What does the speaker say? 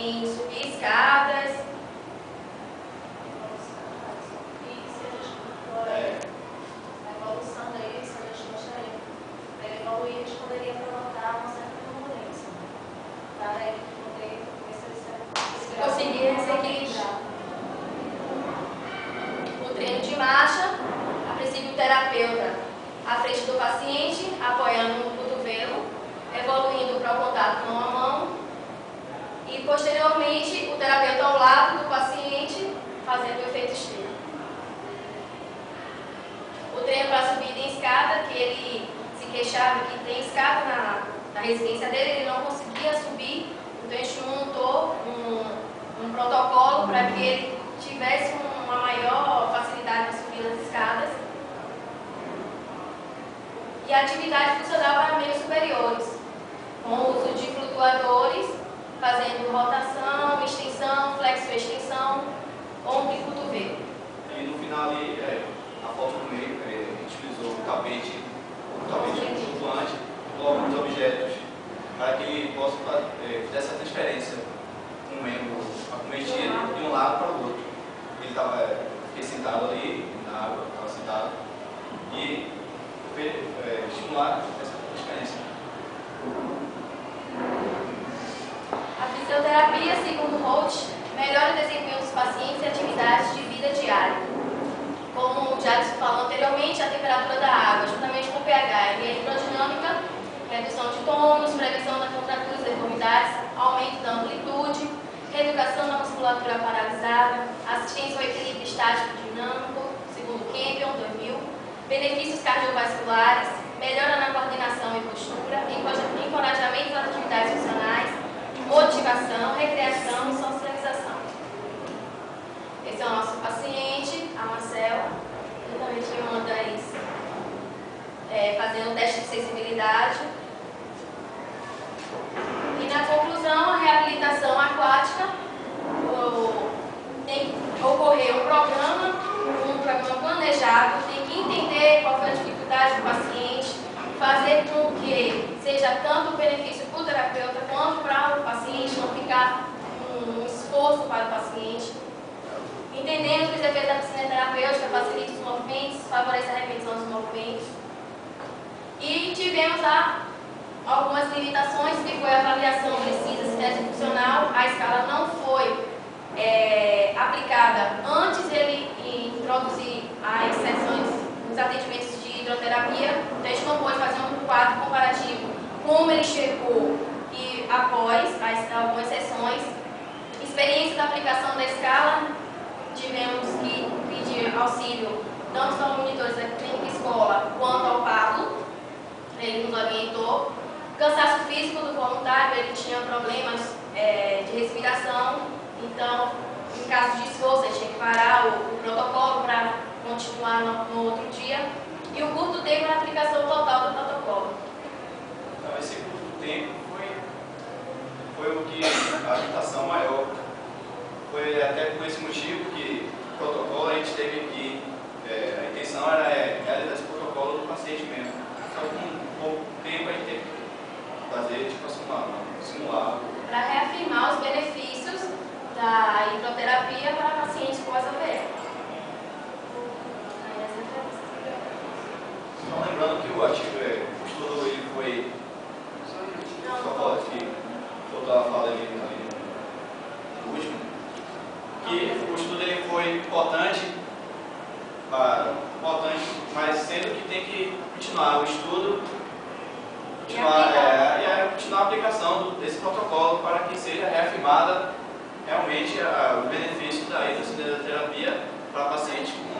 em subir escadas. A evolução dele, se a gente mostraria, para ele evoluir, a gente poderia provocar uma certa turbulência, para ele poder Conseguir desequilibrar. O treino de marcha, a princípio o terapeuta à frente do paciente, apoiando no cotovelo, evoluindo para o contato mão a mão e posteriormente o terapeuta ao lado do paciente fazendo o efeito esteira. O treino para subida em escada, que ele se queixava que tem escada na residência dele, ele não conseguia subir, então a gente montou um protocolo para que ele tivesse uma maior facilidade para subir as escadas. E a atividade funcional para membros superiores, com o uso de flutuadores, fazendo rotação, extensão, flexo-extensão, ombro e cotovelo. E no final ali, na foto do meio, a gente utilizou o tapete flutuante, colocamos os objetos para que ele possa fazer essa transferência com o membro acometido de um lado para o outro. Ele fiquei sentado ali na água, estava sentado, e estimular essa transferência. A fisioterapia, segundo Holt, melhora o desempenho dos pacientes em atividades de vida diária. Como já falou anteriormente, a temperatura da água, juntamente com o pH e a hidrodinâmica, redução de tônus, prevenção das contraturas e deformidades, aumento da amplitude, reeducação da musculatura paralisada, assistência ao equilíbrio estático dinâmico, segundo Campion, 2000, benefícios cardiovasculares, melhora na coordenação e postura, encorajamento das atividades funcionais, motivação, recreação e socialização. Esse é o nosso paciente, a Marcela, juntamente com uma das fazendo o teste de sensibilidade. E na conclusão, a reabilitação aquática, tem que ocorrer um programa planejado, tem que entender qual foi a dificuldade do paciente, fazer com que seja tanto o benefício para o terapeuta quanto para o paciente, não ficar um esforço para o paciente. Entendendo que os efeitos da piscina terapêutica facilitam os movimentos, favorece a repetição dos movimentos. E tivemos algumas limitações, que foi a avaliação precisa, assistência funcional. A escala não foi aplicada antes de ele introduzir as sessões, os atendimentos de hidroterapia. Então a gente não pôde fazer um quadro comparativo como ele chegou e após algumas sessões. Experiência da aplicação da escala, tivemos que pedir auxílio tanto aos monitores da clínica escola quanto ao Pablo, ele nos orientou. Cansaço físico do voluntário, ele tinha problemas de respiração, então em caso de esforço ele tinha que parar o protocolo para continuar no outro dia, e o curto tempo na aplicação total do protocolo. Então, esse curto tempo foi o que a limitação maior. Foi até por esse motivo que o protocolo a gente teve que, a intenção era realizar esse protocolo do paciente mesmo. Só com pouco tempo a gente teve que fazer tipo assim, simular. Para reafirmar os benefícios da hidroterapia para pacientes com AVE. Só lembrando que o artigo, o estudo ele foi. Só fala aqui, voltar a fala ali no último. Que o estudo ele foi importante, mas sendo que tem que continuar o estudo, continuar a aplicação desse protocolo para que seja reafirmada realmente o benefício da hidroterapia para pacientes com